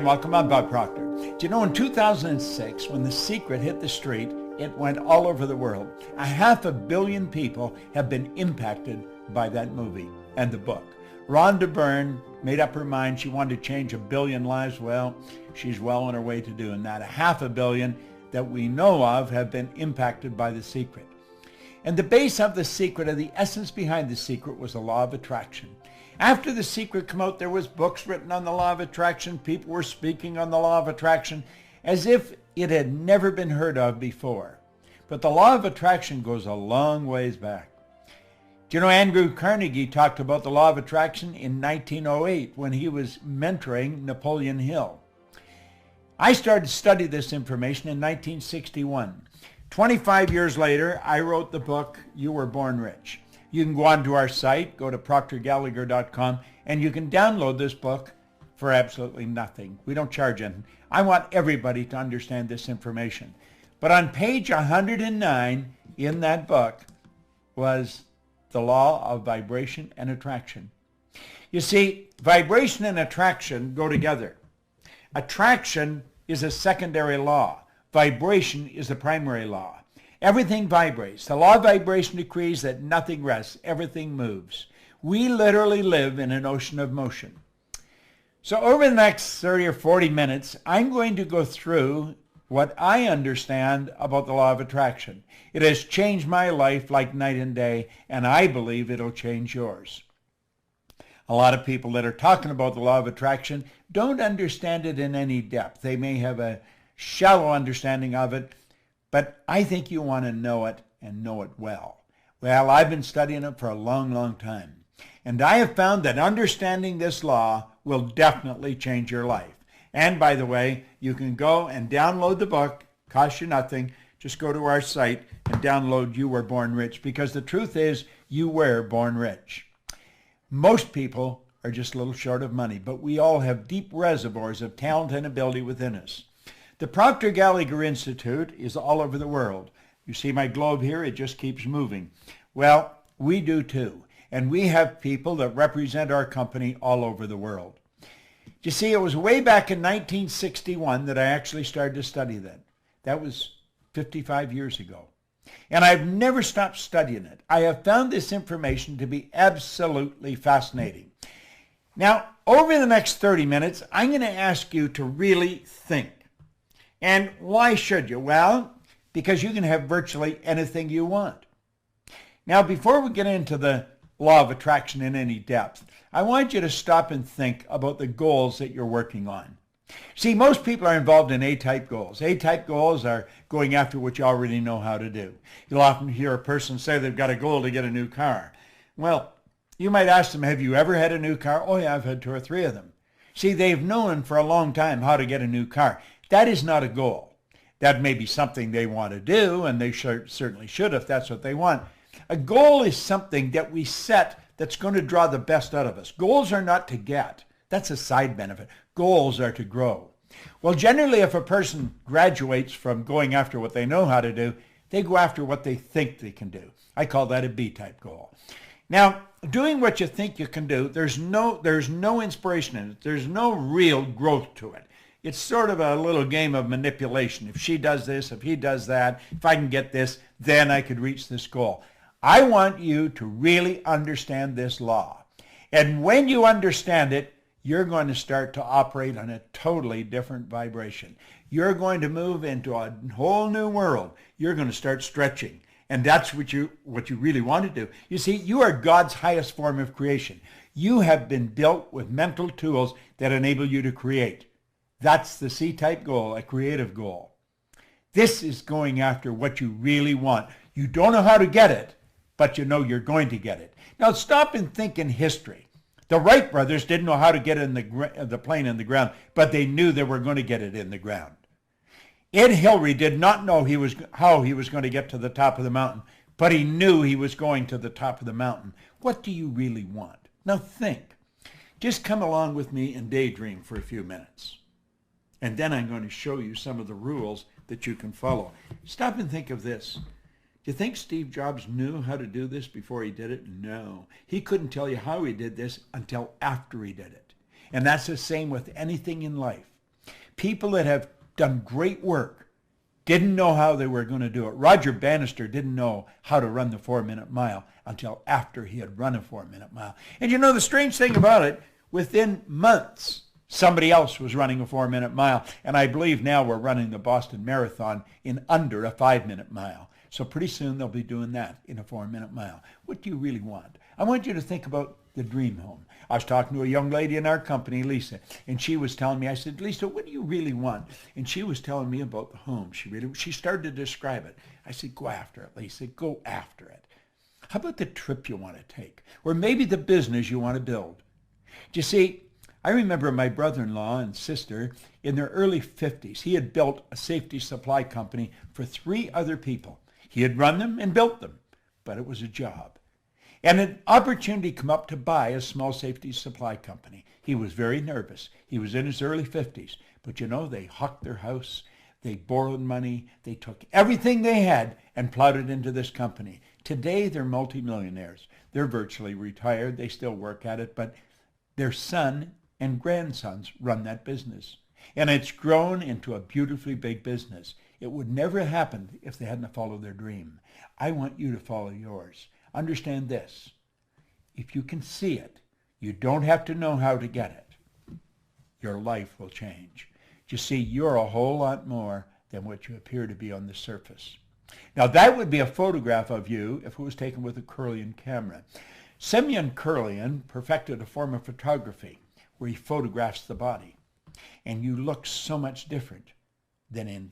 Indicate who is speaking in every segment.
Speaker 1: welcome. I'm Bob Proctor. Do you know, in 2006, when The Secret hit the street, it went all over the world. 500 million people have been impacted by that movie and the book. Rhonda Byrne made up her mind she wanted to change 1 billion lives. Well, she's well on her way to doing that. 500 million that we know of have been impacted by The Secret. And the base of The Secret, or the essence behind The Secret, was the law of attraction. After The Secret came out, there was books written on the law of attraction. People were speaking on the law of attraction as if it had never been heard of before. But the law of attraction goes a long ways back. Do you know Andrew Carnegie talked about the law of attraction in 1908 when he was mentoring Napoleon Hill? I started to study this information in 1961. 25 years later, I wrote the book, You Were Born Rich. You can go onto our site, go to proctorgallagher.com, and you can download this book for absolutely nothing. We don't charge anything. I want everybody to understand this information. But on page 109 in that book was the law of vibration and attraction. You see, vibration and attraction go together. Attraction is a secondary law. Vibration is the primary law. Everything vibrates. The law of vibration decrees that nothing rests. Everything moves. We literally live in an ocean of motion. So over the next 30 or 40 minutes, I'm going to go through what I understand about the law of attraction. It has changed my life like night and day, and I believe it'll change yours. A lot of people that are talking about the law of attraction don't understand it in any depth. They may have a shallow understanding of it, but I think you want to know it and know it well. Well, I've been studying it for a long, long time. And I have found that understanding this law will definitely change your life. And by the way, you can go and download the book. Costs you nothing. Just go to our site and download You Were Born Rich, because the truth is you were born rich. Most people are just a little short of money, but we all have deep reservoirs of talent and ability within us. The Proctor Gallagher Institute is all over the world. You see my globe here, it just keeps moving. Well, we do too. And we have people that represent our company all over the world. You see, it was way back in 1961 that I actually started to study that. That was 55 years ago. And I've never stopped studying it. I have found this information to be absolutely fascinating. Now, over the next 30 minutes, I'm going to ask you to really think. And why should you? Well, because you can have virtually anything you want. Now, before we get into the law of attraction in any depth, I want you to stop and think about the goals that you're working on. See, most people are involved in A-type goals. A-type goals are going after what you already know how to do. You'll often hear a person say they've got a goal to get a new car. Well, you might ask them, have you ever had a new car? Oh yeah, I've had 2 or 3 of them. See, they've known for a long time how to get a new car. That is not a goal. That may be something they want to do, and they certainly should if that's what they want. A goal is something that we set that's going to draw the best out of us. Goals are not to get. That's a side benefit. Goals are to grow. Well, generally, if a person graduates from going after what they know how to do, they go after what they think they can do. I call that a B-type goal. Now, doing what you think you can do, there's no inspiration in it. There's no real growth to it. It's sort of a little game of manipulation. If she does this, if he does that, if I can get this, then I could reach this goal. I want you to really understand this law. And when you understand it, you're going to start to operate on a totally different vibration. You're going to move into a whole new world. You're going to start stretching. And that's what you really want to do. You see, you are God's highest form of creation. You have been built with mental tools that enable you to create. That's the C-type goal, a creative goal. This is going after what you really want. You don't know how to get it, but you know you're going to get it. Now stop and think in history. The Wright brothers didn't know how to get the plane in the ground, but they knew they were going to get it in the ground. Ed Hillary did not know how he was going to get to the top of the mountain, but he knew he was going to the top of the mountain. What do you really want? Now think. Just come along with me and daydream for a few minutes. And then I'm going to show you some of the rules that you can follow. Stop and think of this. Do you think Steve Jobs knew how to do this before he did it? No. He couldn't tell you how he did this until after he did it. And that's the same with anything in life. People that have done great work didn't know how they were going to do it. Roger Bannister didn't know how to run the 4-minute mile until after he had run a 4-minute mile. And you know the strange thing about it, within months, somebody else was running a 4-minute mile. And I believe now we're running the Boston Marathon in under a 5-minute mile. So pretty soon they'll be doing that in a 4-minute mile. What do you really want? I want you to think about the dream home. I was talking to a young lady in our company, Lisa, and she was telling me, I said, Lisa, what do you really want? And she was telling me about the home. She started to describe it. I said, go after it, Lisa, go after it. How about the trip you want to take? Or maybe the business you want to build? Do you see, I remember my brother-in-law and sister in their early 50s. He had built a safety supply company for 3 other people. He had run them and built them, but it was a job. And an opportunity came up to buy a small safety supply company. He was very nervous. He was in his early 50s. But you know, they hucked their house. They borrowed money. They took everything they had and plowed it into this company. Today, they're multimillionaires. They're virtually retired. They still work at it, but their son and grandsons run that business. And it's grown into a beautifully big business. It would never have happened if they hadn't followed their dream. I want you to follow yours. Understand this. If you can see it, you don't have to know how to get it. Your life will change. You see, you're a whole lot more than what you appear to be on the surface. Now, that would be a photograph of you if it was taken with a Kirlian camera. Semyon Kirlian perfected a form of photography where he photographs the body. And you look so much different than in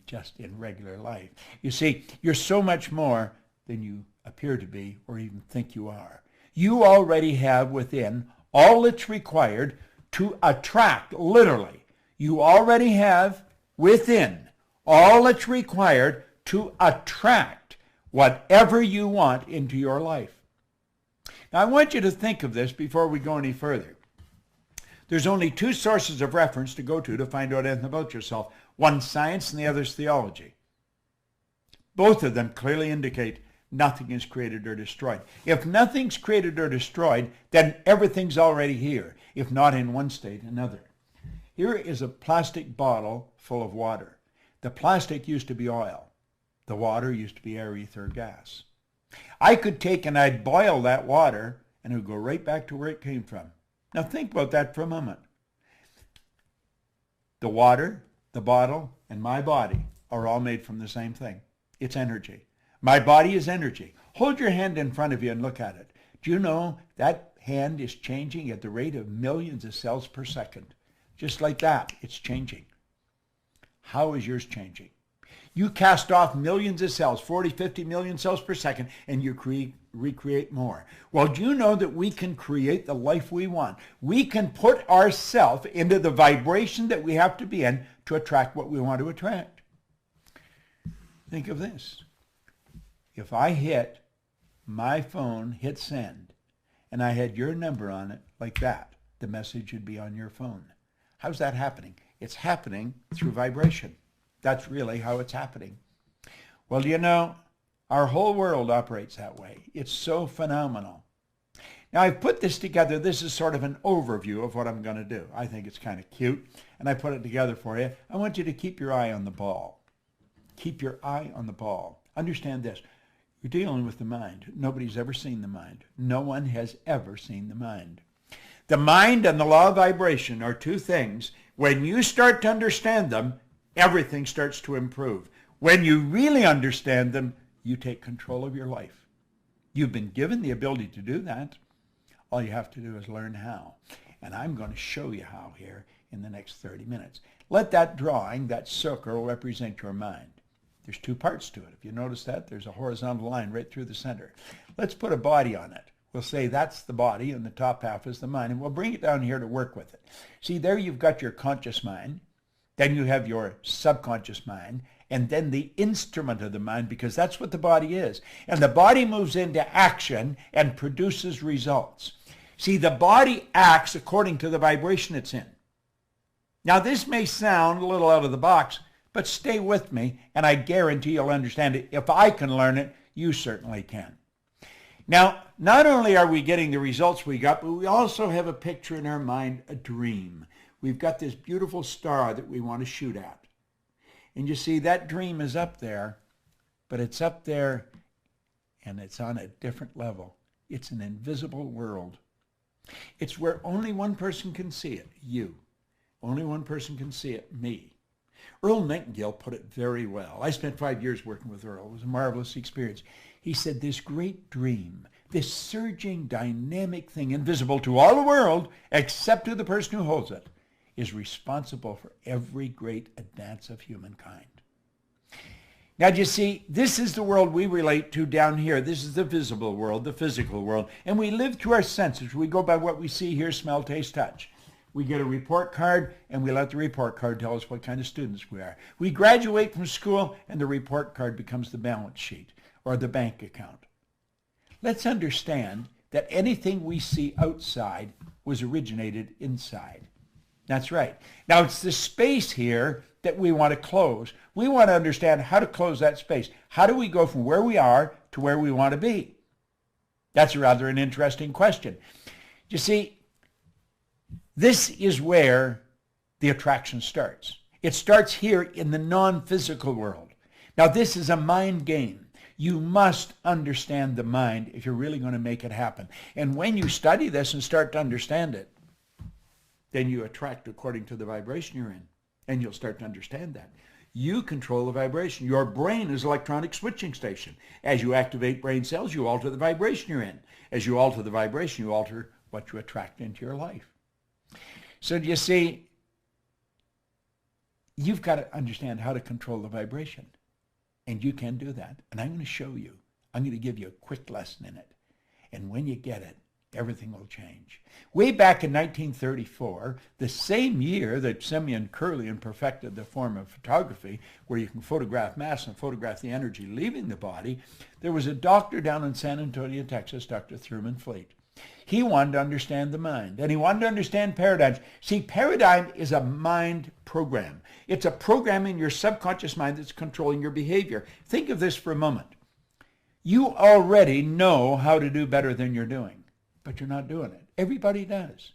Speaker 1: regular life. You see, you're so much more than you appear to be or even think you are. You already have within all that's required to attract, literally. You already have within all that's required to attract whatever you want into your life. Now, I want you to think of this before we go any further. There's only 2 sources of reference to go to find out anything about yourself. One's science and the other's theology. Both of them clearly indicate nothing is created or destroyed. If nothing's created or destroyed, then everything's already here, if not in one state, another. Here is a plastic bottle full of water. The plastic used to be oil. The water used to be air, ether, gas. I could take and I'd boil that water and it would go right back to where it came from. Now think about that for a moment. The water, the bottle, and my body are all made from the same thing. It's energy. My body is energy. Hold your hand in front of you and look at it. Do you know that hand is changing at the rate of millions of cells per second? Just like that, it's changing. How is yours changing? You cast off millions of cells, 40, 50 million cells per second, and you recreate more. Well, do you know that we can create the life we want? We can put ourselves into the vibration that we have to be in to attract what we want to attract. Think of this. If I hit my phone, hit send, and I had your number on it like that, the message would be on your phone. How's that happening? It's happening through vibration. That's really how it's happening. Well, you know, our whole world operates that way. It's so phenomenal. Now, I've put this together. This is sort of an overview of what I'm going to do. I think it's kind of cute, and I put it together for you. I want you to keep your eye on the ball. Keep your eye on the ball. Understand this. You're dealing with the mind. Nobody's ever seen the mind. No one has ever seen the mind. The mind and the law of vibration are 2 things. When you start to understand them, everything starts to improve. When you really understand them, you take control of your life. You've been given the ability to do that. All you have to do is learn how. And I'm going to show you how here in the next 30 minutes. Let that drawing, that circle, represent your mind. There's 2 parts to it. If you notice that, there's a horizontal line right through the center. Let's put a body on it. We'll say that's the body and the top half is the mind, and we'll bring it down here to work with it. See, there you've got your conscious mind, then you have your subconscious mind, and then the instrument of the mind, because that's what the body is. And the body moves into action and produces results. See, the body acts according to the vibration it's in. Now, this may sound a little out of the box, but stay with me, and I guarantee you'll understand it. If I can learn it, you certainly can. Now, not only are we getting the results we got, but we also have a picture in our mind, a dream. we've got this beautiful star that we want to shoot at. And you see, that dream is up there, but it's up there and it's on a different level. It's an invisible world. It's where only one person can see it, you. Only one person can see it, me. Earl Nightingale put it very well. I spent 5 years working with Earl. It was a marvelous experience. He said, this great dream, this surging, dynamic thing, invisible to all the world, except to the person who holds it, is responsible for every great advance of humankind. Now, you see, this is the world we relate to down here. This is the visible world, the physical world. And we live through our senses. We go by what we see, hear, smell, taste, touch. We get a report card, and we let the report card tell us what kind of students we are. We graduate from school, and the report card becomes the balance sheet or the bank account. Let's understand that anything we see outside was originated inside. That's right. Now, it's the space here that we want to close. We want to understand how to close that space. How do we go from where we are to where we want to be? That's rather an interesting question. You see, this is where the attraction starts. It starts here in the non-physical world. Now, this is a mind game. You must understand the mind if you're really going to make it happen. And when you study this and start to understand it, then you attract according to the vibration you're in. And you'll start to understand that. You control the vibration. Your brain is an electronic switching station. As you activate brain cells, you alter the vibration you're in. As you alter the vibration, you alter what you attract into your life. So you see, you've got to understand how to control the vibration. And you can do that. And I'm going to show you. I'm going to give you a quick lesson in it. And when you get it, everything will change. Way back in 1934, the same year that Simeon Kirlian perfected the form of photography, where you can photograph mass and photograph the energy leaving the body, there was a doctor down in San Antonio, Texas, Dr. Thurman Fleet. He wanted to understand the mind, and he wanted to understand paradigms. See, paradigm is a mind program. It's a program in your subconscious mind that's controlling your behavior. Think of this for a moment. You already know how to do better than you're doing, but you're not doing it. Everybody does.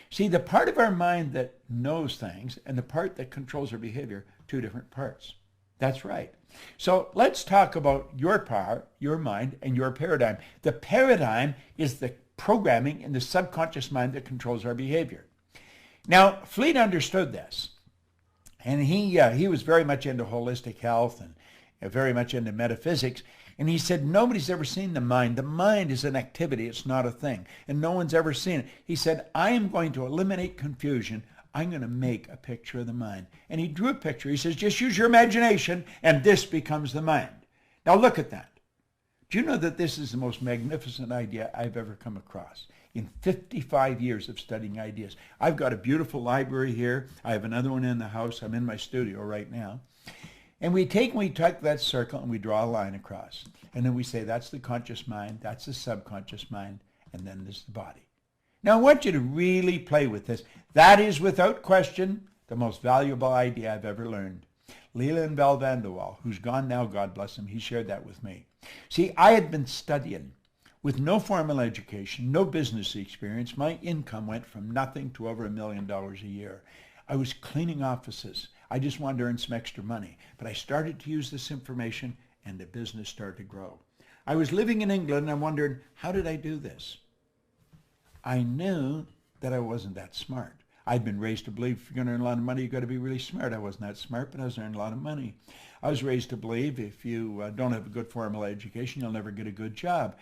Speaker 1: See, the part of our mind that knows things and the part that controls our behavior, two different parts. That's right. So let's talk about your power, your mind, and your paradigm. The paradigm is the programming in the subconscious mind that controls our behavior. Now, Fleet understood this, and he was very much into holistic health and very much into metaphysics, and he said, nobody's ever seen the mind. The mind is an activity. It's not a thing, and no one's ever seen it. He said, I am going to eliminate confusion. I'm going to make a picture of the mind. And he drew a picture. He says, just use your imagination, and this becomes the mind. Now, look at that. Do you know that this is the most magnificent idea I've ever come across in 55 years of studying ideas? I've got a beautiful library here. I have another one in the house. I'm in my studio right now. And we take that circle and we draw a line across. And then we say that's the conscious mind, that's the subconscious mind, and then there's the body. Now I want you to really play with this. That is without question the most valuable idea I've ever learned. Leland Bell Van der Waal, who's gone now, God bless him, he shared that with me. See, I had been studying with no formal education, no business experience. My income went from nothing to over $1 million a year. I was cleaning offices. I just wanted to earn some extra money. But I started to use this information and the business started to grow. I was living in England and I wondered, how did I do this? I knew that I wasn't that smart. I'd been raised to believe if you're going to earn a lot of money, you've got to be really smart. I wasn't that smart, but I was earning a lot of money. I was raised to believe if you don't have a good formal education, you'll never get a good job.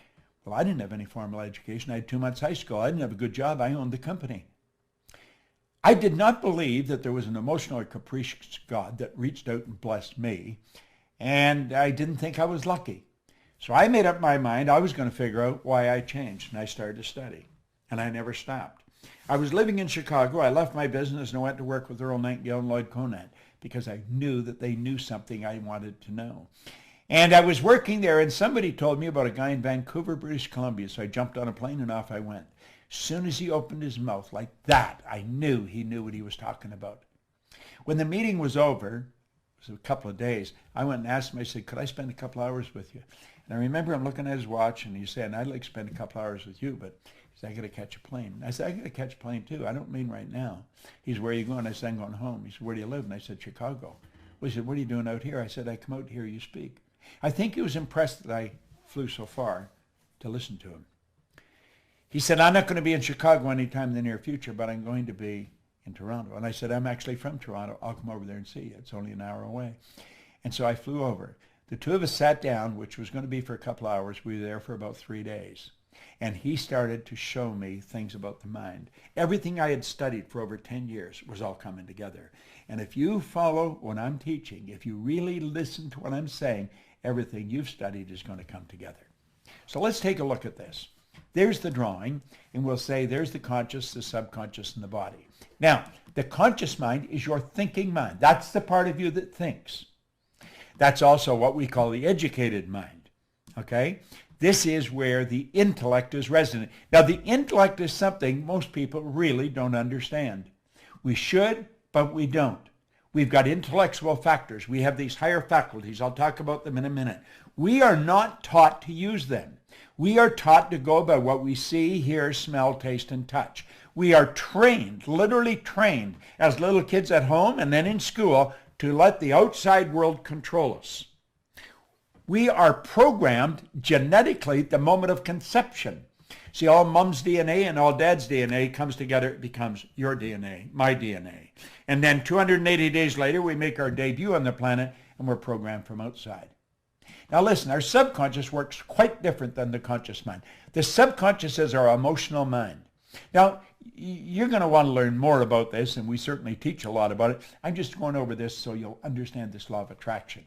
Speaker 1: Well, I didn't have any formal education. I had 2 months high school. I didn't have a good job. I owned the company. I did not believe that there was an emotional or capricious God that reached out and blessed me, and I didn't think I was lucky. So I made up my mind I was going to figure out why I changed, and I started to study, and I never stopped. I was living in Chicago. I left my business and I went to work with Earl Nightingale and Lloyd Conant because I knew that they knew something I wanted to know. And I was working there and somebody told me about a guy in Vancouver, British Columbia. So I jumped on a plane and off I went. As soon as he opened his mouth like that, I knew he knew what he was talking about. When the meeting was over, it was a couple of days, I went and asked him, I said, could I spend a couple hours with you? And I remember him looking at his watch, and he said, I'd like to spend a couple hours with you, but he said, I got to catch a plane. I said, I got to catch a plane too. I don't mean right now. He said, where are you going? I said, I'm going home. He said, where do you live? And I said, Chicago. Well, he said, what are you doing out here? I said, I come out to hear you speak. I think he was impressed that I flew so far to listen to him. He said, I'm not going to be in Chicago anytime in the near future, but I'm going to be in Toronto. And I said, I'm actually from Toronto. I'll come over there and see you. It's only an hour away. And so I flew over. The two of us sat down, which was going to be for a couple hours. We were there for about 3 days. And he started to show me things about the mind. Everything I had studied for over 10 years was all coming together. And if you follow what I'm teaching, if you really listen to what I'm saying, everything you've studied is going to come together. So let's take a look at this. There's the drawing, and we'll say there's the conscious, the subconscious, and the body. Now, the conscious mind is your thinking mind. That's the part of you that thinks. That's also what we call the educated mind, okay? This is where the intellect is resident. Now, the intellect is something most people really don't understand. We should, but we don't. We've got intellectual factors. We have these higher faculties. I'll talk about them in a minute. We are not taught to use them. We are taught to go by what we see, hear, smell, taste, and touch. We are trained, literally trained, as little kids at home and then in school to let the outside world control us. We are programmed genetically at the moment of conception. See, all mom's DNA and all dad's DNA comes together. It becomes your DNA, my DNA. And then 280 days later, we make our debut on the planet, and we're programmed from outside. Now listen, our subconscious works quite different than the conscious mind. The subconscious is our emotional mind. Now, you're going to want to learn more about this, and we certainly teach a lot about it. I'm just going over this so you'll understand this law of attraction.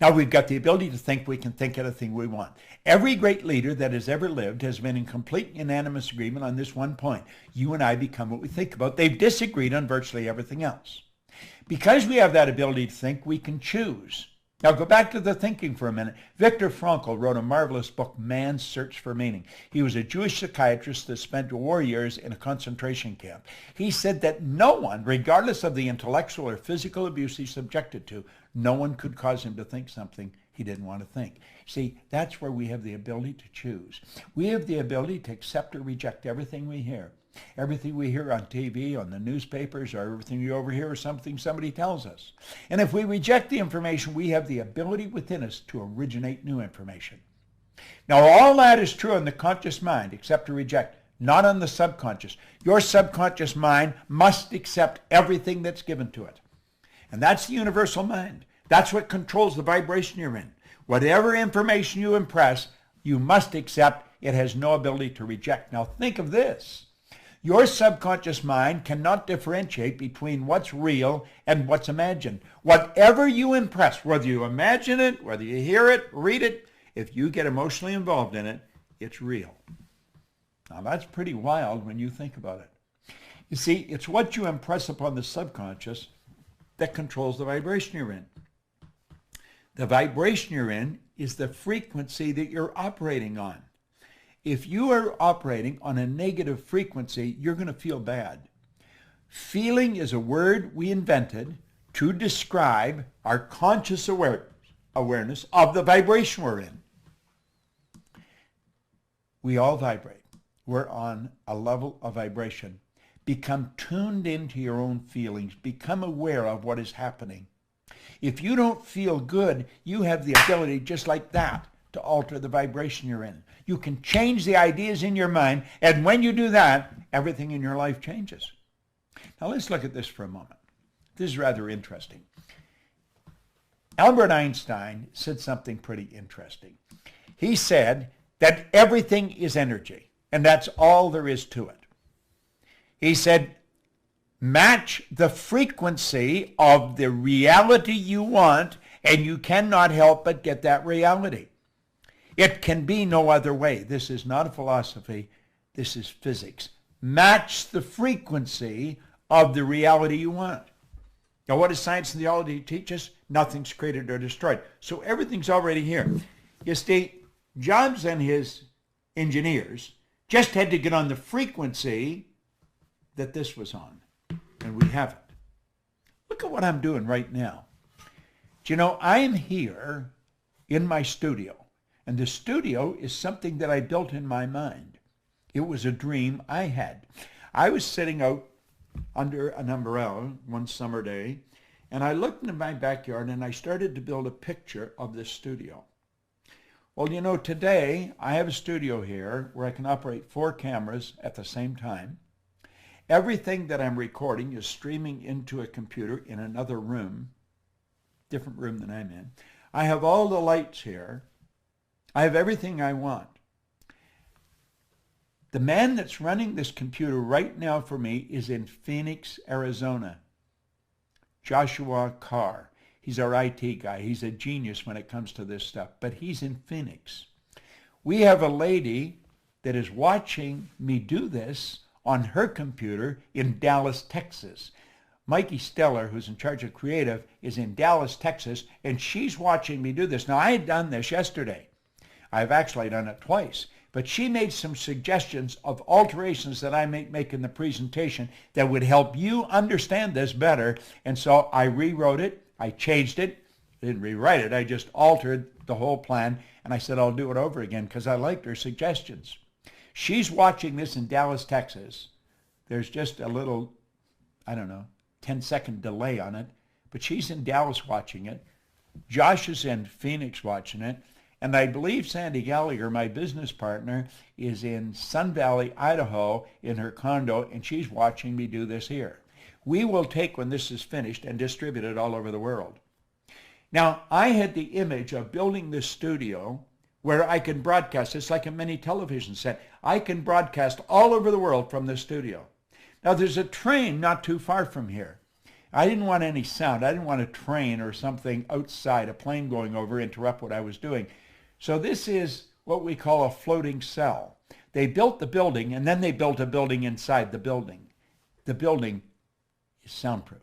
Speaker 1: Now, we've got the ability to think. We can think anything we want. Every great leader that has ever lived has been in complete unanimous agreement on this one point. You and I become what we think about. They've disagreed on virtually everything else. Because we have that ability to think, we can choose. Now, go back to the thinking for a minute. Viktor Frankl wrote a marvelous book, Man's Search for Meaning. He was a Jewish psychiatrist that spent war years in a concentration camp. He said that no one, regardless of the intellectual or physical abuse he's subjected to, no one could cause him to think something he didn't want to think. See, that's where we have the ability to choose. We have the ability to accept or reject everything we hear. Everything we hear on TV, on the newspapers, or everything you overhear is something somebody tells us. And if we reject the information, we have the ability within us to originate new information. Now, all that is true in the conscious mind, accept or reject, not on the subconscious. Your subconscious mind must accept everything that's given to it. And that's the universal mind. That's what controls the vibration you're in. Whatever information you impress, you must accept. It has no ability to reject. Now, think of this. Your subconscious mind cannot differentiate between what's real and what's imagined. Whatever you impress, whether you imagine it, whether you hear it, read it, if you get emotionally involved in it, it's real. Now that's pretty wild when you think about it. You see, it's what you impress upon the subconscious that controls the vibration you're in. The vibration you're in is the frequency that you're operating on. If you are operating on a negative frequency, you're going to feel bad. Feeling is a word we invented to describe our conscious awareness of the vibration we're in. We all vibrate. We're on a level of vibration. Become tuned into your own feelings. Become aware of what is happening. If you don't feel good, you have the ability just like that to alter the vibration you're in. You can change the ideas in your mind, and when you do that, everything in your life changes. Now let's look at this for a moment. This is rather interesting. Albert Einstein said something pretty interesting. He said that everything is energy, and that's all there is to it. He said, match the frequency of the reality you want, and you cannot help but get that reality. It can be no other way. This is not a philosophy. This is physics. Match the frequency of the reality you want. Now, what does science and theology teach us? Nothing's created or destroyed. So everything's already here. You see, Jobs and his engineers just had to get on the frequency that this was on. And we have it. Look at what I'm doing right now. Do you know, I'm here in my studio. And the studio is something that I built in my mind. It was a dream I had. I was sitting out under an umbrella one summer day, and I looked into my backyard and I started to build a picture of this studio. Well, you know, today I have a studio here where I can operate 4 cameras at the same time. Everything that I'm recording is streaming into a computer in another room, different room than I'm in. I have all the lights here. I have everything I want. The man that's running this computer right now for me is in Phoenix, Arizona. Joshua Carr. He's our IT guy. He's a genius when it comes to this stuff, but he's in Phoenix. We have a lady that is watching me do this on her computer in Dallas, Texas. Mikey Steller, who's in charge of creative, is in Dallas, Texas, and she's watching me do this. Now, I had done this yesterday. I've actually done it twice. But she made some suggestions of alterations that I might make in the presentation that would help you understand this better. And so I rewrote it. I changed it. I didn't rewrite it. I just altered the whole plan. And I said, I'll do it over again because I liked her suggestions. She's watching this in Dallas, Texas. There's just a little, I don't know, 10-second delay on it. But she's in Dallas watching it. Josh is in Phoenix watching it. And I believe Sandy Gallagher, my business partner, is in Sun Valley, Idaho, in her condo, and she's watching me do this here. We will take, when this is finished, and distribute it all over the world. Now, I had the image of building this studio where I can broadcast. It's like a mini television set. I can broadcast all over the world from this studio. Now, there's a train not too far from here. I didn't want any sound. I didn't want a train or something outside, a plane going over, interrupt what I was doing. So this is what we call a floating cell. They built the building, and then they built a building inside the building. The building is soundproof.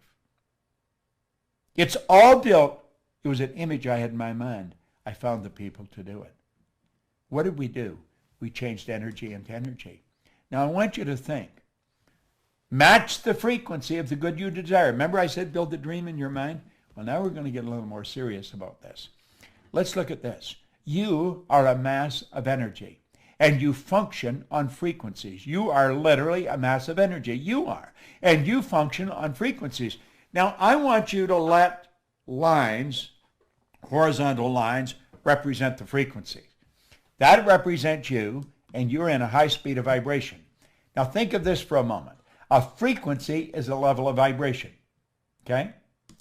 Speaker 1: It's all built. It was an image I had in my mind. I found the people to do it. What did we do? We changed energy into energy. Now I want you to think. Match the frequency of the good you desire. Remember I said build the dream in your mind? Well, now we're going to get a little more serious about this. Let's look at this. You are a mass of energy, and you function on frequencies. You are literally a mass of energy. You are, and you function on frequencies. Now, I want you to let lines, horizontal lines, represent the frequency. That represents you, and you're in a high speed of vibration. Now, think of this for a moment. A frequency is a level of vibration. Okay?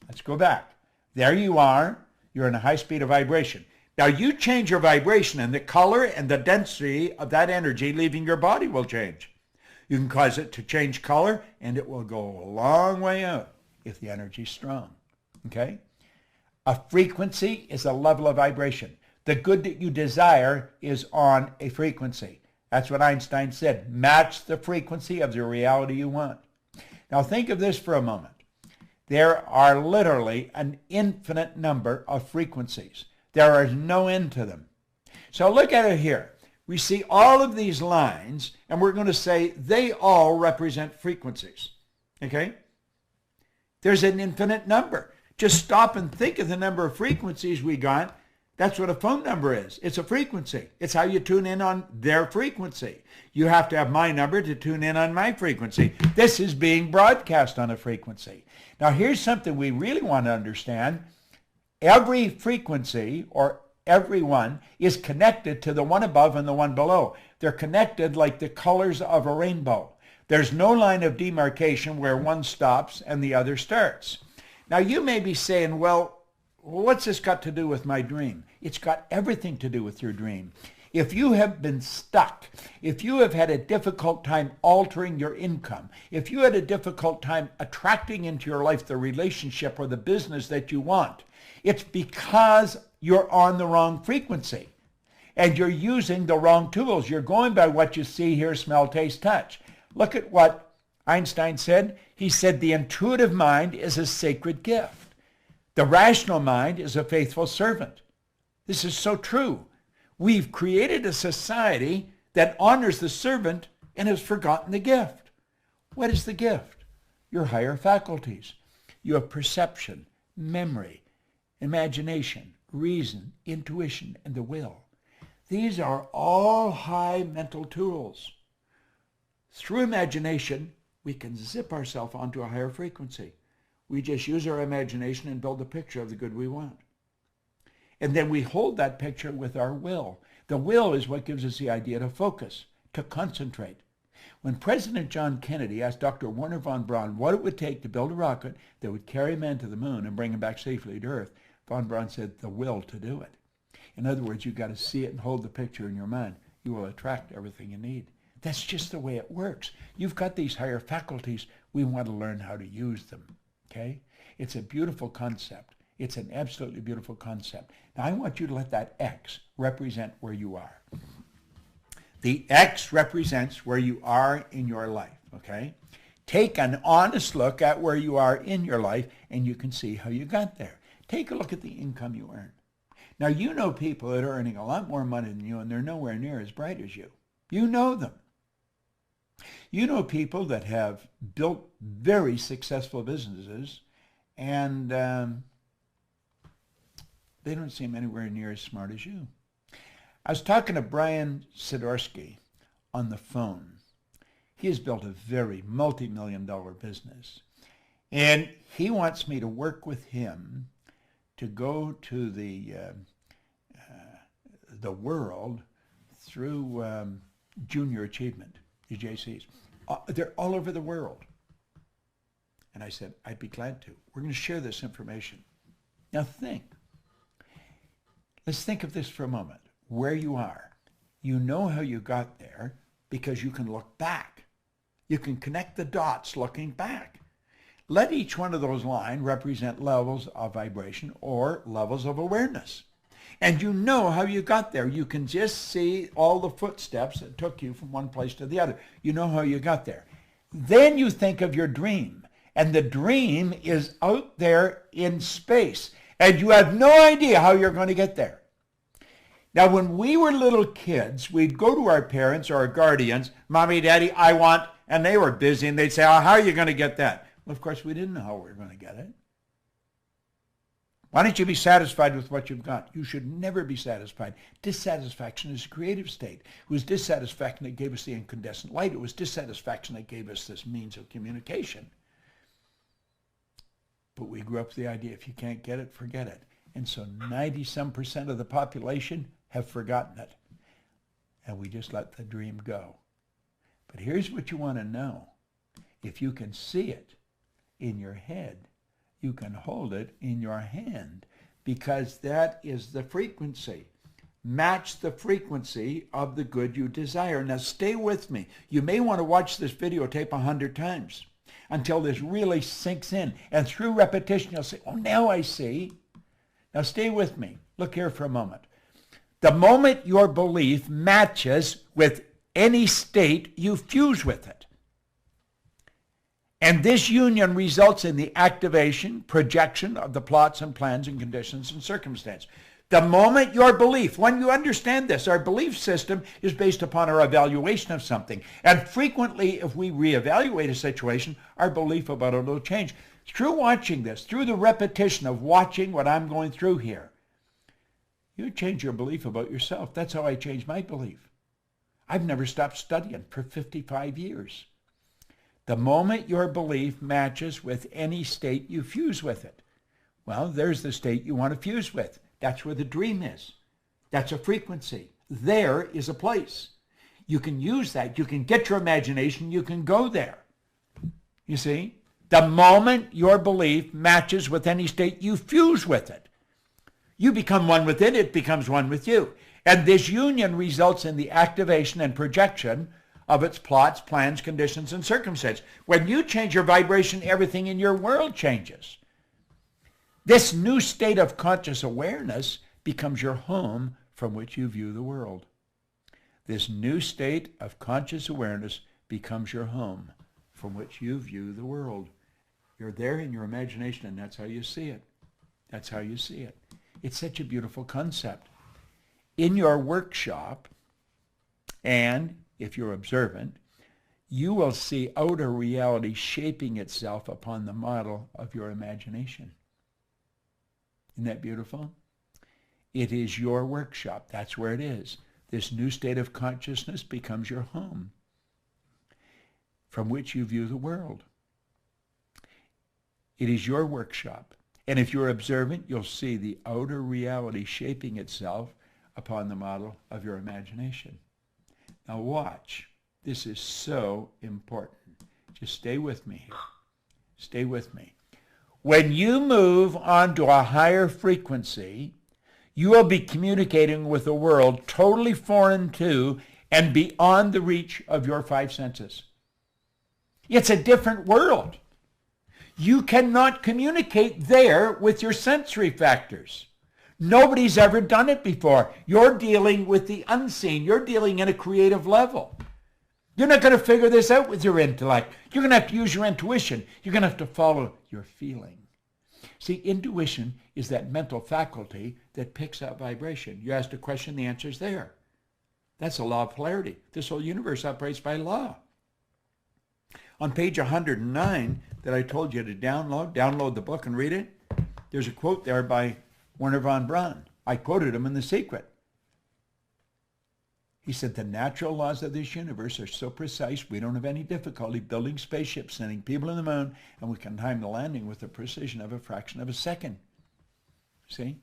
Speaker 1: Let's go back. There you are. You're in a high speed of vibration. Now you change your vibration and the color and the density of that energy leaving your body will change. You can cause it to change color and it will go a long way out if the energy is strong. Okay? A frequency is a level of vibration. The good that you desire is on a frequency. That's what Einstein said. Match the frequency of the reality you want. Now think of this for a moment. There are literally an infinite number of frequencies. There is no end to them. So look at it here. We see all of these lines, and we're going to say they all represent frequencies. Okay? There's an infinite number. Just stop and think of the number of frequencies we got. That's what a phone number is. It's a frequency. It's how you tune in on their frequency. You have to have my number to tune in on my frequency. This is being broadcast on a frequency. Now here's something we really want to understand. Every frequency, or every one, is connected to the one above and the one below. They're connected like the colors of a rainbow. There's no line of demarcation where one stops and the other starts. Now you may be saying, well, what's this got to do with my dream? It's got everything to do with your dream. If you have been stuck, if you have had a difficult time altering your income, if you had a difficult time attracting into your life the relationship or the business that you want, it's because you're on the wrong frequency and you're using the wrong tools. You're going by what you see, hear, smell, taste, touch. Look at what Einstein said. He said the intuitive mind is a sacred gift. The rational mind is a faithful servant. This is so true. We've created a society that honors the servant and has forgotten the gift. What is the gift? Your higher faculties. You have perception, memory, imagination, reason, intuition, and the will. These are all high mental tools. Through imagination, we can zip ourselves onto a higher frequency. We just use our imagination and build a picture of the good we want. And then we hold that picture with our will. The will is what gives us the idea to focus, to concentrate. When President John Kennedy asked Dr. Wernher von Braun what it would take to build a rocket that would carry men to the moon and bring them back safely to Earth, von Braun said, the will to do it. In other words, you've got to see it and hold the picture in your mind. You will attract everything you need. That's just the way it works. You've got these higher faculties. We want to learn how to use them. Okay? It's a beautiful concept. It's an absolutely beautiful concept. Now, I want you to let that X represent where you are. The X represents where you are in your life, okay? Take an honest look at where you are in your life, and you can see how you got there. Take a look at the income you earn. Now, you know people that are earning a lot more money than you, and they're nowhere near as bright as you. You know them. You know people that have built very successful businesses, and they don't seem anywhere near as smart as you. I was talking to Brian Sidorsky on the phone. He has built a very multi-million-dollar business, and he wants me to work with him to go to the world through junior achievement, the JCs. They're all over the world. And I said, I'd be glad to. We're going to share this information. Now think. Let's think of this for a moment. Where you are. You know how you got there because you can look back. You can connect the dots looking back. Let each one of those lines represent levels of vibration or levels of awareness. And you know how you got there. You can just see all the footsteps that took you from one place to the other. You know how you got there. Then you think of your dream. And the dream is out there in space. And you have no idea how you're going to get there. Now, when we were little kids, we'd go to our parents or our guardians, Mommy, Daddy, I want, and they were busy, and they'd say, oh, how are you going to get that? Well, of course, we didn't know how we were going to get it. Why don't you be satisfied with what you've got? You should never be satisfied. Dissatisfaction is a creative state. It was dissatisfaction that gave us the incandescent light. It was dissatisfaction that gave us this means of communication. But we grew up with the idea, if you can't get it, forget it. And so 90-some% of the population have forgotten it. And we just let the dream go. But here's what you want to know. If you can see it in your head, you can hold it in your hand, because that is the frequency. Match the frequency of the good you desire. Now stay with me. You may want to watch this videotape 100 times until this really sinks in. And through repetition, you'll say, oh, now I see. Now stay with me. Look here for a moment. The moment your belief matches with any state, you fuse with it. And this union results in the activation, projection of the plots and plans and conditions and circumstance. The moment your belief, when you understand this, our belief system is based upon our evaluation of something. And frequently, if we reevaluate a situation, our belief about it will change. Through watching this, through the repetition of watching what I'm going through here, you change your belief about yourself. That's how I changed my belief. I've never stopped studying for 55 years. The moment your belief matches with any state, you fuse with it. Well, there's the state you want to fuse with. That's where the dream is. That's a frequency. There is a place. You can use that. You can get your imagination. You can go there. You see? The moment your belief matches with any state, you fuse with it. You become one with it. It becomes one with you. And this union results in the activation and projection of its plots, plans, conditions, and circumstances. When you change your vibration, everything in your world changes. This new state of conscious awareness becomes your home from which you view the world. This new state of conscious awareness becomes your home from which you view the world. You're there in your imagination, and that's how you see it. That's how you see it. It's such a beautiful concept. In your workshop, and if you're observant, you will see outer reality shaping itself upon the model of your imagination. Isn't that beautiful? It is your workshop. That's where it is. This new state of consciousness becomes your home, from which you view the world. It is your workshop. And if you're observant, you'll see the outer reality shaping itself upon the model of your imagination. Now watch. This is so important. Just stay with me here. Stay with me. When you move onto a higher frequency, you will be communicating with a world totally foreign to and beyond the reach of your five senses. It's a different world. You cannot communicate there with your sensory factors. Nobody's ever done it before. You're dealing with the unseen. You're dealing at a creative level. You're not going to figure this out with your intellect. You're going to have to use your intuition. You're going to have to follow your feeling. See, intuition is that mental faculty that picks up vibration. You asked a question, the answer's there. That's a law of polarity. This whole universe operates by law. On page 109 that I told you to download the book and read it, there's a quote there by Werner von Braun. I quoted him in The Secret. He said, the natural laws of this universe are so precise we don't have any difficulty building spaceships, sending people to the moon, and we can time the landing with the precision of a fraction of a second. See?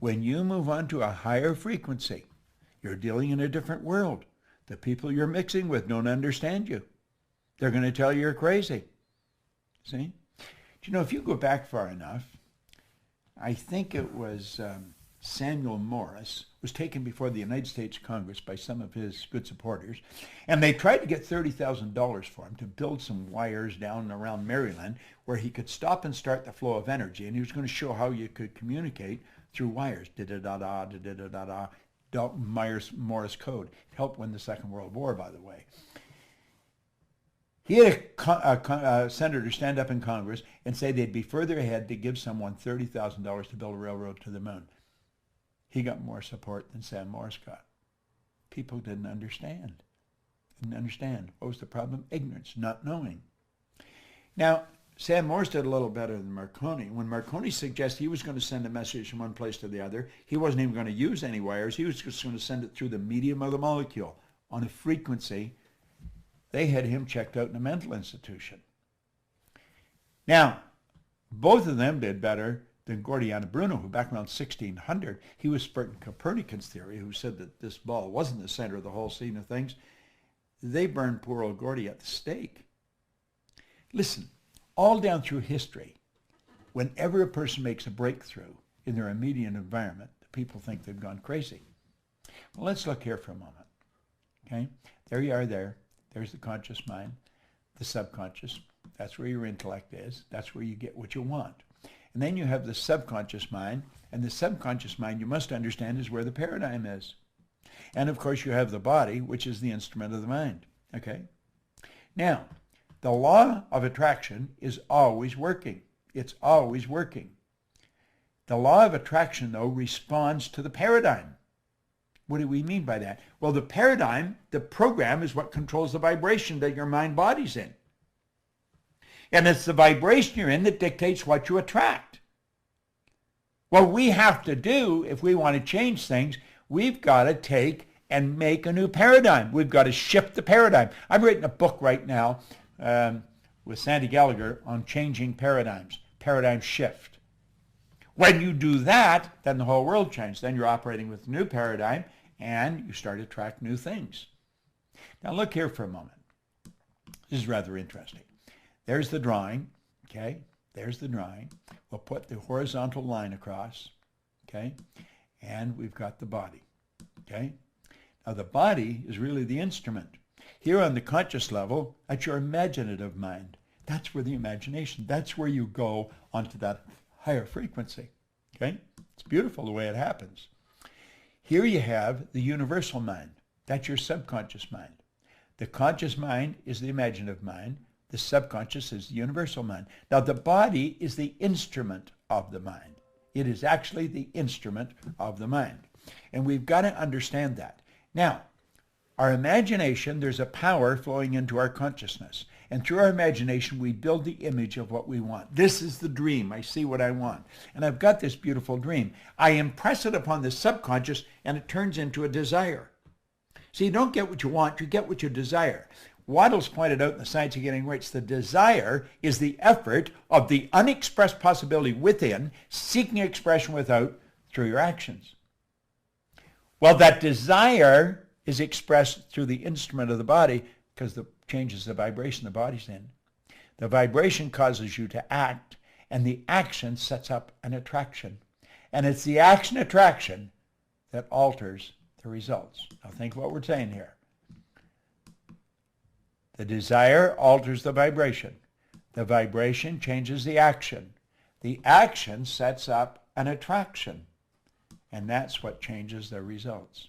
Speaker 1: When you move on to a higher frequency, you're dealing in a different world. The people you're mixing with don't understand you. They're going to tell you you're crazy. See? Do you know, if you go back far enough, I think it was Samuel Morse was taken before the United States Congress by some of his good supporters, and they tried to get $30,000 for him to build some wires down around Maryland where he could stop and start the flow of energy, and he was going to show how you could communicate through wires. Da-da-da-da, da-da-da-da, Morse code. It helped win the Second World War, by the way. He had a senator stand up in Congress and say they'd be further ahead to give someone $30,000 to build a railroad to the moon. He got more support than Sam Morse got. People didn't understand. What was the problem? Ignorance, not knowing. Now, Sam Morse did a little better than Marconi. When Marconi suggested he was going to send a message from one place to the other, he wasn't even going to use any wires. He was just going to send it through the medium of the molecule on a frequency. They had him checked out in a mental institution. Now, both of them did better than Gordiano Bruno, who back around 1600, he was spreading Copernicus theory, who said that this ball wasn't the center of the whole scene of things. They burned poor old Gordy at the stake. Listen, all down through history, whenever a person makes a breakthrough in their immediate environment, the people think they've gone crazy. Well, let's look here for a moment. Okay, there you are there. There's the conscious mind, the subconscious. That's where your intellect is. That's where you get what you want. And then you have the subconscious mind, and the subconscious mind, you must understand, is where the paradigm is. And of course you have the body, which is the instrument of the mind. Okay? Now, the law of attraction is always working. It's always working. The law of attraction, though, responds to the paradigm. What do we mean by that? Well, the paradigm, the program, is what controls the vibration that your mind body's in. And it's the vibration you're in that dictates what you attract. What we have to do, if we want to change things, we've got to take and make a new paradigm. We've got to shift the paradigm. I'm writing a book right now with Sandy Gallagher on changing paradigms, paradigm shift. When you do that, then the whole world changes. Then you're operating with a new paradigm, and you start to attract new things. Now look here for a moment. This is rather interesting. There's the drawing, okay? There's the drawing. We'll put the horizontal line across, okay? And we've got the body, okay? Now the body is really the instrument. Here on the conscious level, that's your imaginative mind. That's where the imagination, that's where you go onto that higher frequency, okay? It's beautiful the way it happens. Here you have the universal mind. That's your subconscious mind. The conscious mind is the imaginative mind. The subconscious is the universal mind. Now, the body is the instrument of the mind. It is actually the instrument of the mind. And we've got to understand that. Now, our imagination, there's a power flowing into our consciousness. And through our imagination, we build the image of what we want. This is the dream. I see what I want. And I've got this beautiful dream. I impress it upon the subconscious, and it turns into a desire. So you don't get what you want, you get what you desire. Waddell's pointed out in The Science of Getting Rich, the desire is the effort of the unexpressed possibility within, seeking expression without through your actions. Well, that desire is expressed through the instrument of the body because it changes the vibration the body's in. The vibration causes you to act, and the action sets up an attraction. And it's the action-attraction that alters the results. Now think what we're saying here. The desire alters the vibration. The vibration changes the action. The action sets up an attraction. And that's what changes the results.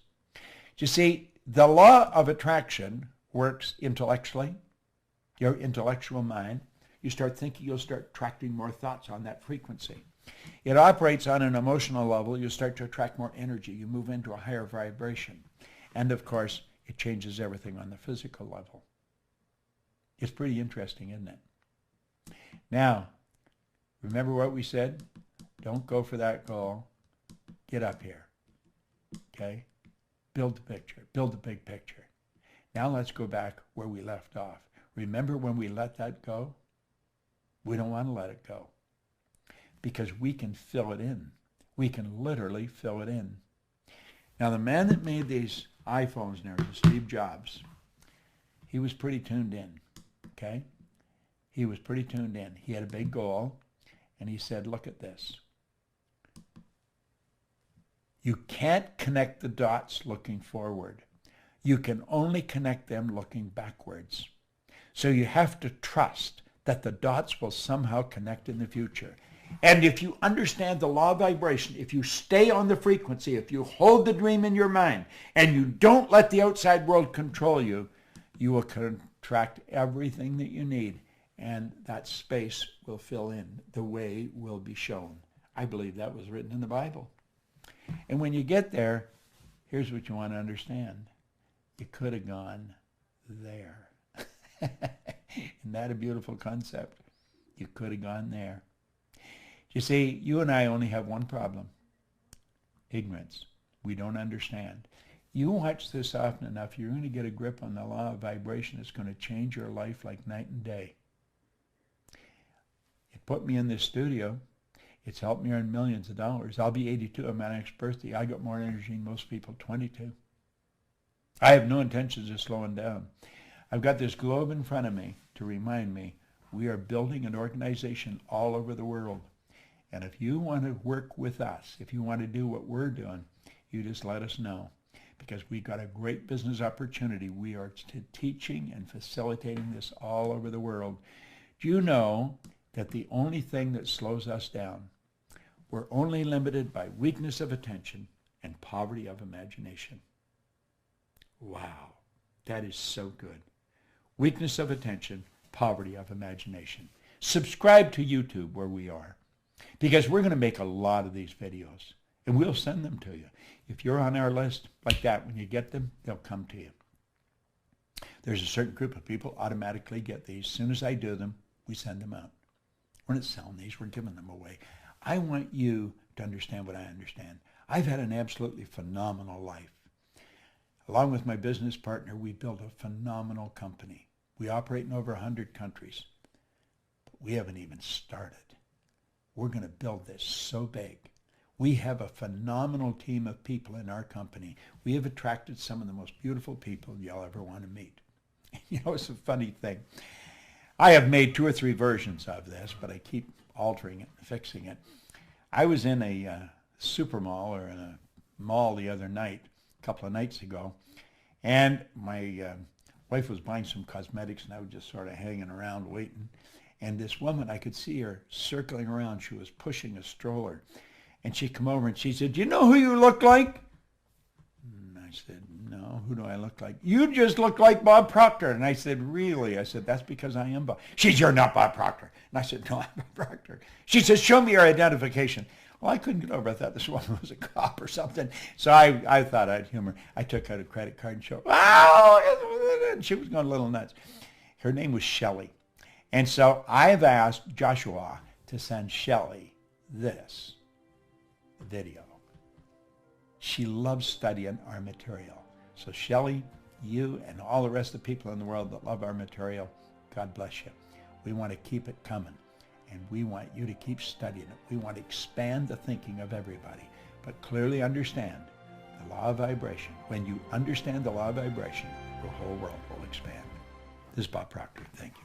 Speaker 1: You see, the law of attraction works intellectually. Your intellectual mind. You start thinking, you'll start attracting more thoughts on that frequency. It operates on an emotional level. You start to attract more energy. You move into a higher vibration. And of course, it changes everything on the physical level. It's pretty interesting, isn't it? Now, remember what we said? Don't go for that goal. Get up here. Okay? Build the picture. Build the big picture. Now let's go back where we left off. Remember when we let that go? We don't want to let it go because we can fill it in. We can literally fill it in. Now, the man that made these iPhones now, Steve Jobs, he was pretty tuned in, okay? He was pretty tuned in. He had a big goal, and he said, look at this. You can't connect the dots looking forward. You can only connect them looking backwards. So you have to trust that the dots will somehow connect in the future. And if you understand the law of vibration, if you stay on the frequency, if you hold the dream in your mind, and you don't let the outside world control you, you will contract everything that you need, and that space will fill in. The way will be shown. I believe that was written in the Bible. And when you get there, here's what you want to understand. You could have gone there. Isn't that a beautiful concept? You could have gone there. You see, you and I only have one problem. Ignorance. We don't understand. You watch this often enough, you're going to get a grip on the law of vibration. It's going to change your life like night and day. It put me in this studio. It's helped me earn millions of dollars. I'll be 82 on my next birthday. I got more energy than most people, 22. I have no intentions of slowing down. I've got this globe in front of me to remind me we are building an organization all over the world. And if you want to work with us, if you want to do what we're doing, you just let us know. Because we've got a great business opportunity. We are teaching and facilitating this all over the world. Do you know that the only thing that slows us down, we're only limited by weakness of attention and poverty of imagination? Wow, that is so good. Weakness of attention, poverty of imagination. Subscribe to YouTube where we are, because we're going to make a lot of these videos, and we'll send them to you. If you're on our list like that, when you get them, they'll come to you. There's a certain group of people automatically get these. As soon as I do them, we send them out. We're not selling these, we're giving them away. I want you to understand what I understand. I've had an absolutely phenomenal life. Along with my business partner, we built a phenomenal company. We operate in over 100 countries, but we haven't even started. We're going to build this so big. We have a phenomenal team of people in our company. We have attracted some of the most beautiful people you'll ever want to meet. You know, it's a funny thing. I have made 2 or 3 versions of this, but I keep altering it and fixing it. I was in a super mall or in a mall the other night, a couple of nights ago, and my wife was buying some cosmetics, and I was just sort of hanging around waiting. And this woman, I could see her circling around. She was pushing a stroller. And she come over and she said, "Do you know who you look like?" And I said, "No, who do I look like?" "You just look like Bob Proctor." And I said, "Really?" I said, "That's because I am Bob." She said, "You're not Bob Proctor." And I said, "No, I'm Bob Proctor." She says, "Show me your identification." Well, I couldn't get over. I thought this woman was a cop or something. So I thought I'd humor. I took out a credit card and showed, "Oh!" And she was going a little nuts. Her name was Shelley. And so I've asked Joshua to send Shelley this video. She loves studying our material. So Shelley, you and all the rest of the people in the world that love our material, God bless you. We want to keep it coming, and we want you to keep studying it. We want to expand the thinking of everybody, but clearly understand the law of vibration. When you understand the law of vibration, the whole world will expand. This is Bob Proctor. Thank you.